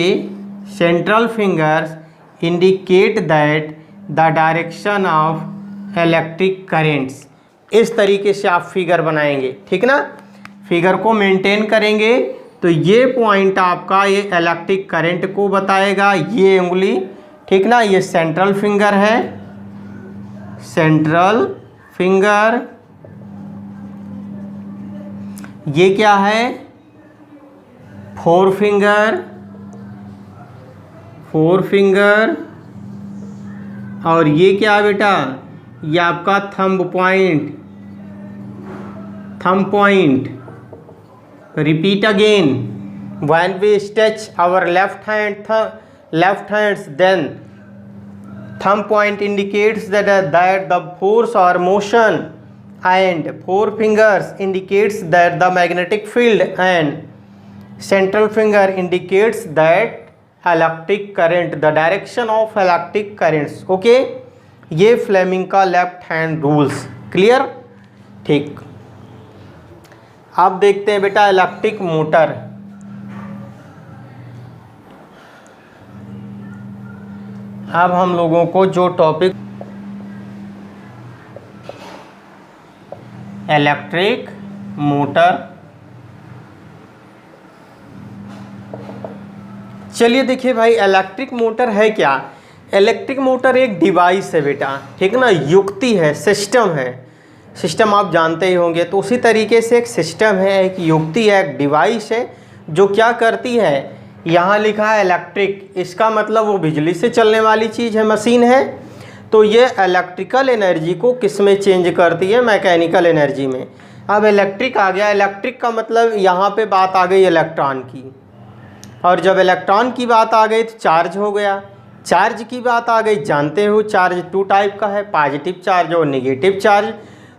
central fingers indicate that the direction of electric currents। इस तरीके से आप फिगर बनाएंगे, ठीक ना, फिगर को मेंटेन करेंगे। तो ये पॉइंट आपका ये इलेक्ट्रिक करंट को बताएगा, ये उंगली, ठीक ना, ये सेंट्रल फिंगर है, सेंट्रल फिंगर, ये क्या है, फोर फिंगर, फोर फिंगर, और ये क्या है बेटा, ये आपका thumb point, thumb point. Repeat again, when we stretch our left hands, then thumb point indicates that the force or motion, and four fingers indicates that the magnetic field, and central finger indicates that electric current, the direction of electric currents। Okay, ये फ्लेमिंग का लेफ्ट हैंड रूल्स, क्लियर, ठीक। अब देखते हैं बेटा इलेक्ट्रिक मोटर। अब हम लोगों को जो टॉपिक इलेक्ट्रिक मोटर, चलिए देखिए भाई इलेक्ट्रिक मोटर है क्या। इलेक्ट्रिक मोटर एक डिवाइस है बेटा, ठीक ना, युक्ति है, सिस्टम है, सिस्टम आप जानते ही होंगे। तो उसी तरीके से एक सिस्टम है, एक युक्ति है, एक डिवाइस है जो क्या करती है, यहाँ लिखा है इलेक्ट्रिक, इसका मतलब वो बिजली से चलने वाली चीज़ है, मशीन है। तो ये इलेक्ट्रिकल एनर्जी को किस में चेंज करती है, मैकेनिकल एनर्जी में। अब इलेक्ट्रिक आ गया, इलेक्ट्रिक का मतलब यहाँ पे बात आ गई इलेक्ट्रॉन की, और जब इलेक्ट्रॉन की बात आ गई तो चार्ज हो गया, चार्ज की बात आ गई, जानते हो चार्ज टू टाइप का है, पॉजिटिव चार्ज और नेगेटिव चार्ज।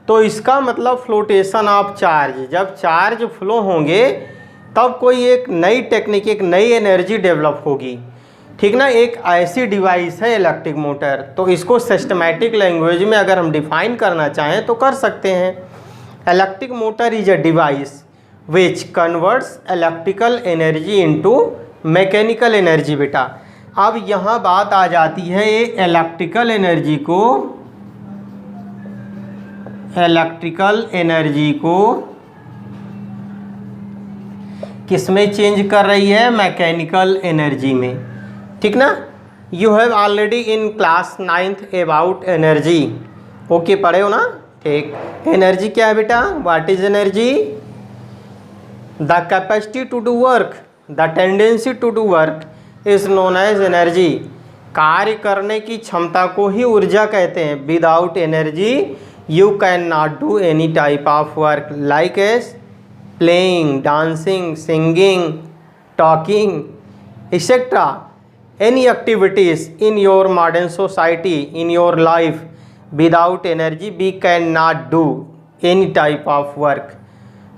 तो इसका मतलब फ्लोटेशन ऑफ चार्ज, जब चार्ज फ्लो होंगे तब कोई एक नई टेक्निक, एक नई एनर्जी डेवलप होगी, ठीक ना। एक ऐसी डिवाइस है इलेक्ट्रिक मोटर। तो इसको सिस्टमैटिक लैंग्वेज में अगर हम डिफाइन करना चाहें तो कर सकते हैं। Electric motor is a device which converts electrical energy into mechanical energy. बेटा अब यहाँ बात आ जाती है ये इलेक्ट्रिकल एनर्जी को किस में चेंज कर रही है, मैकेनिकल एनर्जी में, ठीक ना। You have already in class 9th about energy, okay पढ़े हो ना, ठीक। एनर्जी क्या है बेटा, what is energy, the capacity to do work, the tendency to do work is known as energy. कार्य करने की क्षमता को ही ऊर्जा कहते हैं। Without energy you can not do any type of work like as playing, dancing, singing, talking, etc. any activities in your modern society, in your life, without energy we cannot do any type of work.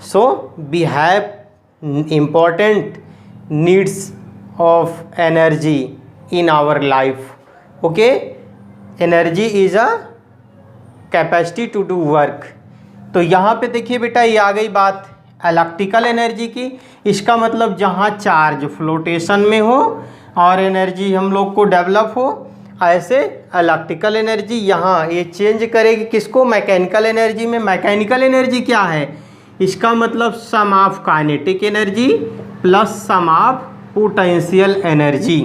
So we have important needs of energy in our life. Okay, energy is a capacity to do work. तो यहाँ पे देखिए बेटा, ये आ गई बात इलेक्ट्रिकल एनर्जी की। इसका मतलब जहाँ चार्ज फ्लोटेशन में हो और एनर्जी हम लोग को डेवलप हो, ऐसे इलेक्ट्रिकल एनर्जी यहाँ ये चेंज करेगी किसको, मैकेनिकल एनर्जी में। मैकेनिकल एनर्जी क्या है, इसका मतलब sum of kinetic energy plus sum of potential energy.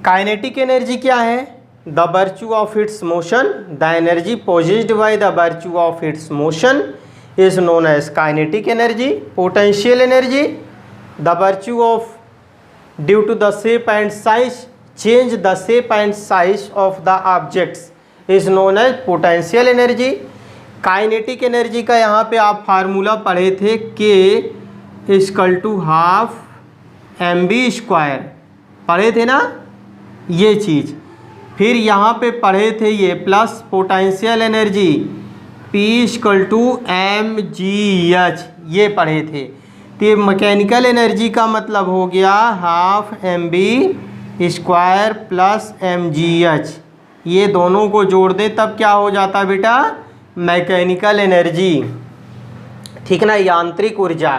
Kinetic energy क्या है, the virtue of its motion, the energy possessed by the virtue of its motion is known as kinetic energy. Potential energy, the virtue of due to the shape and size, change the shape and size of the objects is known as potential energy. Kinetic energy का यहाँ पे आप फार्मूला पढ़े थे, K equal to half mv², पढ़े थे ना ये चीज़। फिर यहाँ पे पढ़े थे ये plus potential energy P equal to mgh, ये पढ़े थे। तो ये मैकेनिकल एनर्जी का मतलब हो गया हाफ mv² प्लस mgh, ये दोनों को जोड़ दे तब क्या हो जाता बेटा, मैकेनिकल एनर्जी, ठीक ना, यांत्रिक ऊर्जा।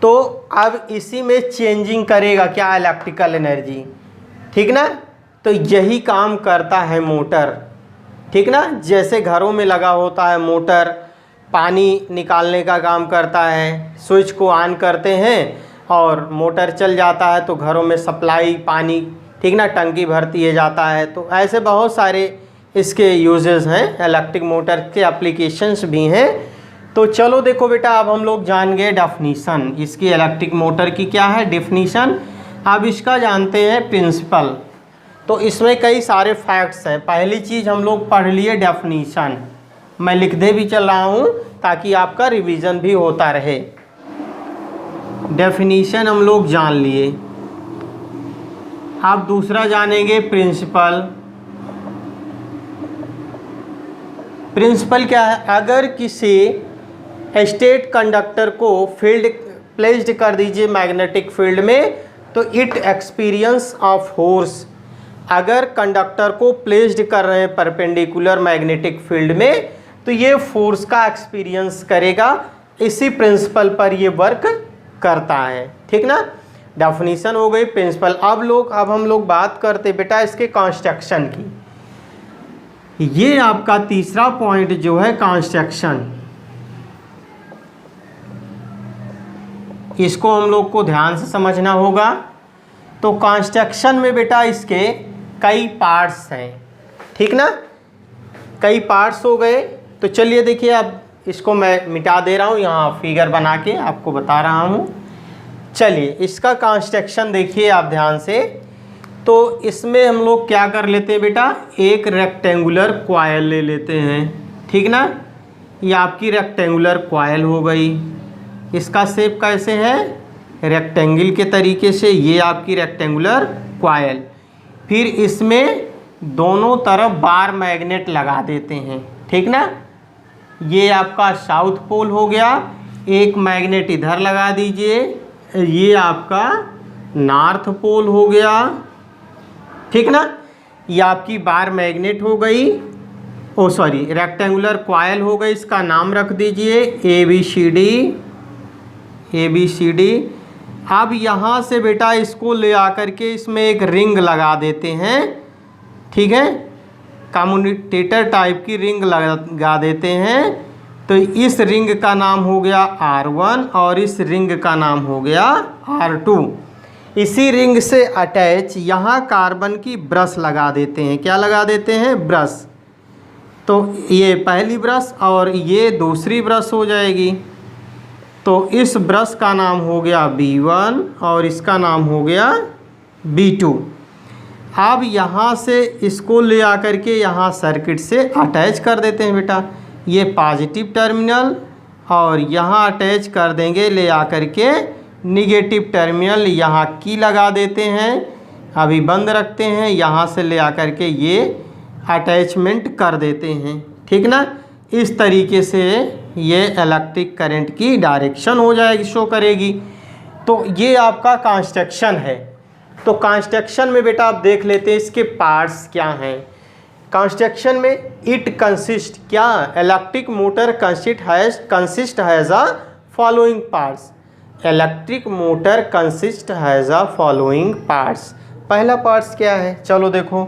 तो अब इसी में चेंजिंग करेगा क्या, इलेक्ट्रिकल एनर्जी, ठीक ना। तो यही काम करता है मोटर, ठीक ना। जैसे घरों में लगा होता है मोटर, पानी निकालने का काम करता है, स्विच को ऑन करते हैं और मोटर चल जाता है तो घरों में सप्लाई पानी, ठीक ना, टंकी भरती है जाता है। तो ऐसे बहुत सारे इसके यूजेस हैं, इलेक्ट्रिक मोटर के एप्लीकेशंस भी हैं। तो चलो देखो बेटा, अब हम लोग जान गए डेफिनीशन इसकी, इलेक्ट्रिक मोटर की क्या है डेफिनीशन। अब इसका जानते हैं प्रिंसिपल। तो इसमें कई सारे फैक्ट्स हैं। पहली चीज़ हम लोग पढ़ लिए डेफिनीशन, मैं लिखते भी चल रहा हूँ ताकि आपका रिवीजन भी होता रहे। डेफिनीशन हम लोग जान लिए। अब दूसरा जानेंगे प्रिंसिपल। प्रिंसिपल क्या है, अगर किसी स्टेट कंडक्टर को फील्ड प्लेस्ड कर दीजिए मैग्नेटिक फील्ड में, तो इट एक्सपीरियंस ऑफ फोर्स, अगर कंडक्टर को प्लेस्ड कर रहे हैं परपेंडिकुलर मैग्नेटिक फील्ड में, तो ये फोर्स का एक्सपीरियंस करेगा। इसी प्रिंसिपल पर ये वर्क करता है, ठीक ना। डेफिनीशन हो गई, प्रिंसिपल। अब हम लोग बात करते बेटा इसके कंस्ट्रक्शन की। ये आपका तीसरा पॉइंट जो है कंस्ट्रक्शन, इसको हम लोग को ध्यान से समझना होगा। तो कंस्ट्रक्शन में बेटा इसके कई पार्ट्स हैं, ठीक ना, कई पार्ट्स हो गए। तो चलिए देखिए, अब इसको मैं मिटा दे रहा हूँ, यहाँ फिगर बना के आपको बता रहा हूँ। चलिए इसका कंस्ट्रक्शन देखिए आप ध्यान से। तो इसमें हम लोग क्या कर लेते हैं बेटा, एक रेक्टेंगुलर कॉइल ले लेते हैं, ठीक ना। ये आपकी रेक्टेंगुलर कॉइल हो गई। इसका शेप कैसे है, रेक्टेंगल के तरीके से, ये आपकी रेक्टेंगुलर कॉइल। फिर इसमें दोनों तरफ बार मैग्नेट लगा देते हैं, ठीक ना। ये आपका साउथ पोल हो गया, एक मैग्नेट इधर लगा दीजिए, ये आपका नॉर्थ पोल हो गया, ठीक ना। ये आपकी बार मैग्नेट हो गई, रेक्टेंगुलर कॉइल हो गई। इसका नाम रख दीजिए ABCD। अब यहाँ से बेटा इसको ले आकर के इसमें एक रिंग लगा देते हैं, ठीक है, कम्यूटेटर टाइप की रिंग लगा देते हैं। तो इस रिंग का नाम हो गया R1 और इस रिंग का नाम हो गया R2। इसी रिंग से अटैच यहाँ कार्बन की ब्रश लगा देते हैं। क्या लगा देते हैं, ब्रश। तो ये पहली ब्रश और ये दूसरी ब्रश हो जाएगी। तो इस ब्रश का नाम हो गया B1 और इसका नाम हो गया B2। अब यहाँ से इसको ले आकर के यहाँ सर्किट से अटैच कर देते हैं बेटा, ये पॉजिटिव टर्मिनल, और यहाँ अटैच कर देंगे ले आकर के निगेटिव टर्मिनल, यहाँ की लगा देते हैं। अभी बंद रखते हैं, यहाँ से ले आकर के ये अटैचमेंट कर देते हैं, ठीक ना। इस तरीके से ये इलेक्ट्रिक करंट की डायरेक्शन हो जाएगी, शो करेगी। तो ये आपका कंस्ट्रक्शन है। तो कंस्ट्रक्शन में बेटा आप देख लेते हैं इसके पार्ट्स क्या हैं। कंस्ट्रक्शन में इट कंसिस्ट, क्या, electric motor consist has a following parts. Electric motor consist has a following parts. पहला पार्ट्स क्या है, चलो देखो।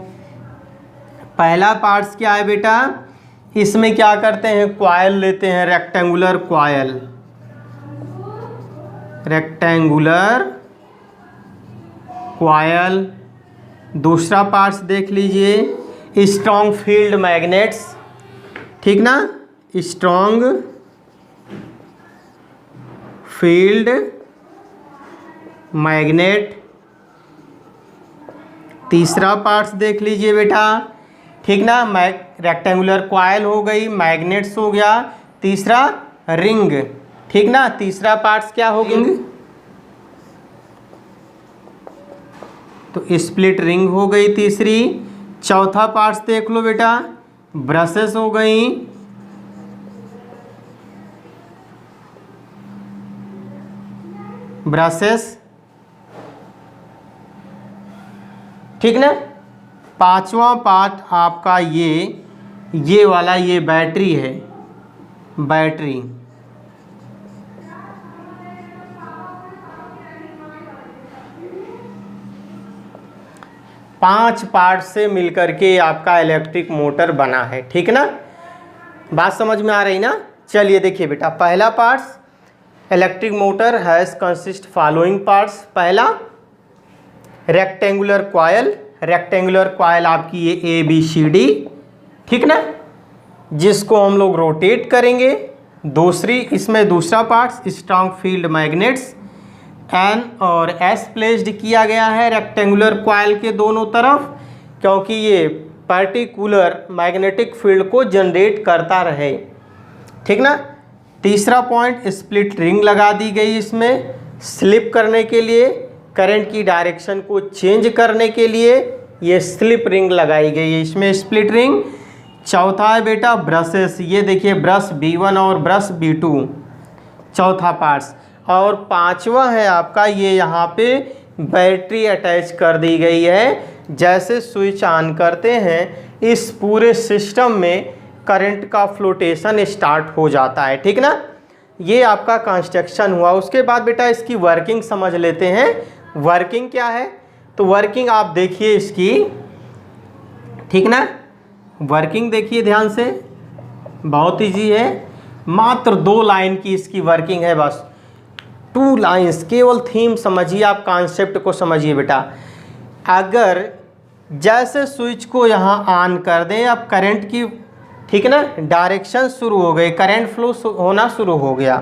पहला पार्ट्स क्या है बेटा, इसमें क्या करते हैं, कॉइल लेते हैं, रेक्टेंगुलर कॉइल, रेक्टेंगुलर कॉइल। दूसरा पार्ट्स देख लीजिए, स्ट्रॉन्ग फील्ड मैग्नेट्स, ठीक ना, स्ट्रॉन्ग फील्ड मैग्नेट। तीसरा पार्ट्स देख लीजिए बेटा, ठीक ना, रेक्टेंगुलर कॉइल हो गई, मैग्नेट्स हो गया। तीसरा रिंग, ठीक ना, तीसरा पार्ट्स क्या हो गई, तो स्प्लिट रिंग हो गई तीसरी। चौथा पार्ट्स देख लो बेटा, ब्रशेस हो गई, ब्रशेस, ठीक ना। पांचवा पार्ट आपका ये वाला, ये बैटरी है, बैटरी। पांच पार्ट से मिलकर के आपका इलेक्ट्रिक मोटर बना है, ठीक ना। बात समझ में आ रही ना। चलिए देखिए बेटा, पहला parts, electric motor has consist following parts. पहला रेक्टेंगुलर कॉइल, रेक्टेंगुलर कॉइल आपकी ये ABCD, ठीक ना, जिसको हम लोग रोटेट करेंगे। दूसरी, इसमें दूसरा parts strong field magnets, N और S प्लेस्ड किया गया है रेक्टेंगुलर कॉइल के दोनों तरफ, क्योंकि ये पर्टिकुलर मैग्नेटिक फील्ड को जनरेट करता रहे, ठीक ना। तीसरा पॉइंट, स्प्लिट रिंग लगा दी गई इसमें, स्लिप करने के लिए, करंट की डायरेक्शन को चेंज करने के लिए ये स्लिप रिंग लगाई गई है इसमें, स्प्लिट रिंग। चौथा है बेटा ब्रशेस, ये देखिए ब्रश B1 और ब्रश B2, चौथा पार्ट्स। और पांचवा है आपका ये यहाँ पे बैटरी अटैच कर दी गई है। जैसे स्विच ऑन करते हैं इस पूरे सिस्टम में करंट का फ्लोटेशन स्टार्ट हो जाता है, ठीक ना। ये आपका कंस्ट्रक्शन हुआ। उसके बाद बेटा इसकी वर्किंग समझ लेते हैं। वर्किंग क्या है, तो वर्किंग आप देखिए इसकी, ठीक ना। वर्किंग देखिए ध्यान से, बहुत ईजी है, मात्र 2 लाइन की इसकी वर्किंग है, बस 2 लाइन्स, केवल थीम समझिए, आप कॉन्सेप्ट को समझिए बेटा। अगर जैसे स्विच को यहाँ ऑन कर दें, अब करंट की, ठीक ना, डायरेक्शन शुरू हो गई, करंट फ्लो होना शुरू हो गया।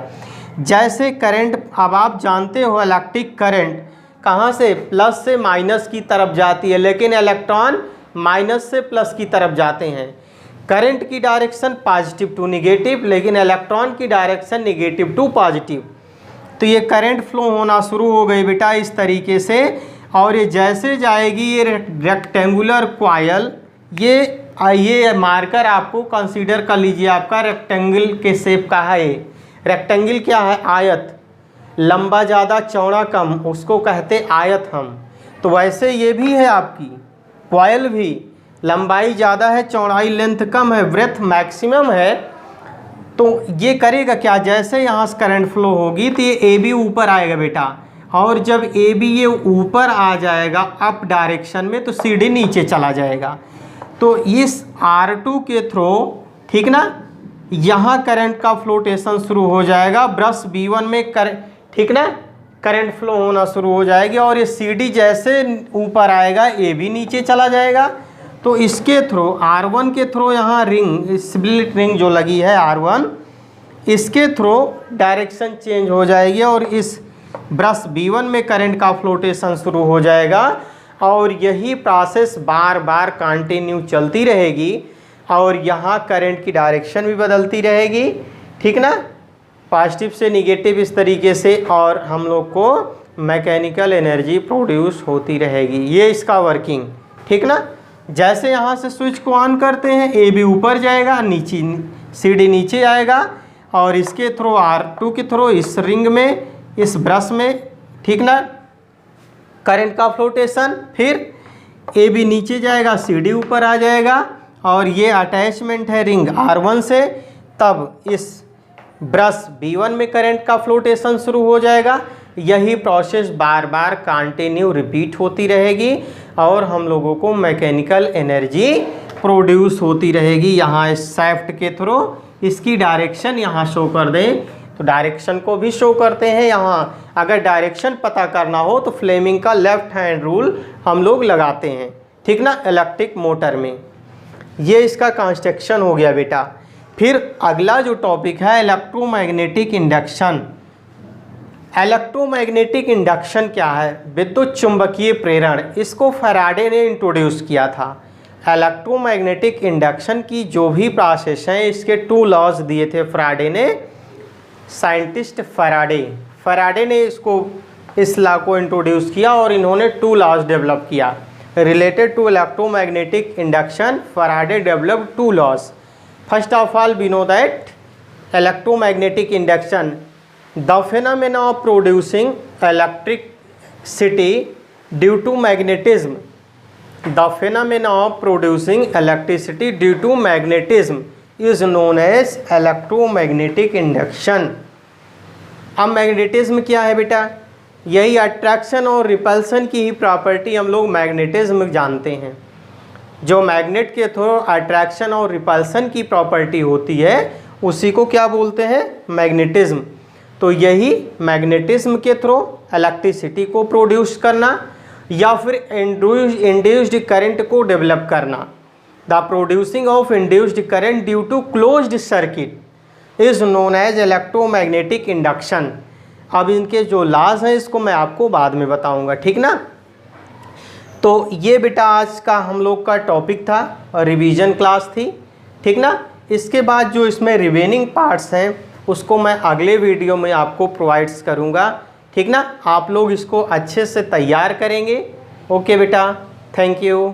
जैसे करंट, अब आप जानते हो इलेक्ट्रिक करंट कहाँ से, प्लस से माइनस की तरफ जाती है, लेकिन इलेक्ट्रॉन माइनस से प्लस की तरफ जाते हैं। करंट की डायरेक्शन पॉजिटिव टू निगेटिव, लेकिन इलेक्ट्रॉन की डायरेक्शन निगेटिव टू पॉजिटिव। तो ये करंट फ्लो होना शुरू हो गई बेटा इस तरीके से। और ये जैसे जाएगी ये रेक्टेंगुलर कॉइल, ये मार्कर आपको कंसीडर कर लीजिए, आपका रेक्टेंगल के शेप का है। ये रेक्टेंगल क्या है, आयत, लंबा ज़्यादा चौड़ा कम, उसको कहते आयत हम। तो वैसे ये भी है आपकी कॉइल भी, लंबाई ज़्यादा है, चौड़ाई लेंथ कम है, ब्रेथ मैक्सिमम है। तो ये करेगा क्या, जैसे यहाँ से करंट फ्लो होगी तो ये AB ऊपर आएगा बेटा, और जब AB ये ऊपर आ जाएगा अप डायरेक्शन में तो CD नीचे चला जाएगा। तो इस R2 के थ्रू, ठीक ना, यहाँ करंट का फ्लोटेशन शुरू हो जाएगा। ब्रश B1 में ठीक ना, करंट फ्लो होना शुरू हो जाएगी, और ये CD जैसे ऊपर आएगा AB नीचे चला जाएगा। तो इसके थ्रू, R1 के थ्रू यहाँ रिंग, स्प्लिट रिंग जो लगी है R1, इसके थ्रू डायरेक्शन चेंज हो जाएगी और इस ब्रश B1 में करंट का फ्लोटेशन शुरू हो जाएगा। और यही प्रोसेस बार बार कंटिन्यू चलती रहेगी, और यहाँ करंट की डायरेक्शन भी बदलती रहेगी, ठीक ना, पॉजिटिव से निगेटिव इस तरीके से। और हम लोग को मैकेनिकल एनर्जी प्रोड्यूस होती रहेगी। ये इसका वर्किंग, ठीक ना। जैसे यहाँ से स्विच को ऑन करते हैं, ए बी ऊपर जाएगा, नीचे सी डी नीचे आएगा, और इसके थ्रू R2 के थ्रू इस रिंग में, इस ब्रश में, ठीक ना, करंट का फ्लोटेशन। फिर ए बी नीचे जाएगा, सी डी ऊपर आ जाएगा, और ये अटैचमेंट है रिंग R1 से, तब इस ब्रश B1 में करंट का फ्लोटेशन शुरू हो जाएगा। यही प्रोसेस बार बार कंटिन्यू रिपीट होती रहेगी और हम लोगों को मैकेनिकल एनर्जी प्रोड्यूस होती रहेगी। यहाँ इस शाफ्ट के थ्रू इसकी डायरेक्शन यहाँ शो कर दें तो डायरेक्शन को भी शो करते हैं। यहाँ अगर डायरेक्शन पता करना हो तो फ्लेमिंग का लेफ्ट हैंड रूल हम लोग लगाते हैं, ठीक ना, इलेक्ट्रिक मोटर में। ये इसका कंस्ट्रक्शन हो गया बेटा। फिर अगला जो टॉपिक है इलेक्ट्रोमैग्नेटिक इंडक्शन। इलेक्ट्रोमैग्नेटिक इंडक्शन क्या है? विद्युत चुंबकीय प्रेरण। इसको फैराडे ने इंट्रोड्यूस किया था। इलेक्ट्रोमैग्नेटिक इंडक्शन की जो भी प्रोसेस है, इसके 2 लॉज दिए थे फैराडे ने, साइंटिस्ट फैराडे ने इसको, इस लॉ को इंट्रोड्यूस किया और इन्होंने 2 लॉज डेवलप किया related to electromagnetic induction. Faraday developed 2 laws. First of all we know that electromagnetic induction, the phenomena of producing electricity due to magnetism, the phenomena of producing electricity due to magnetism is known as electromagnetic induction। अब मैग्नेटिज्म क्या है बेटा? यही अट्रैक्शन और रिपल्सन की ही प्रॉपर्टी हम लोग मैग्नेटिज्म जानते हैं। जो मैग्नेट के थ्रू अट्रैक्शन और रिपल्सन की प्रॉपर्टी होती है उसी को क्या बोलते हैं? मैग्नेटिज्म। तो यही मैग्नेटिज्म के थ्रू इलेक्ट्रिसिटी को प्रोड्यूस करना या फिर इंड्यूस्ड करंट को डेवलप करना। The producing of induced current due to closed circuit is known as electromagnetic induction. अब इनके जो लॉज हैं इसको मैं आपको बाद में बताऊंगा, ठीक ना। तो ये बेटा आज का हम लोग का टॉपिक था और रिवीजन क्लास थी, ठीक ना। इसके बाद जो इसमें रिमेनिंग पार्ट्स हैं उसको मैं अगले वीडियो में आपको प्रोवाइड्स करूँगा, ठीक ना। आप लोग इसको अच्छे से तैयार करेंगे। ओके बेटा, थैंक यू।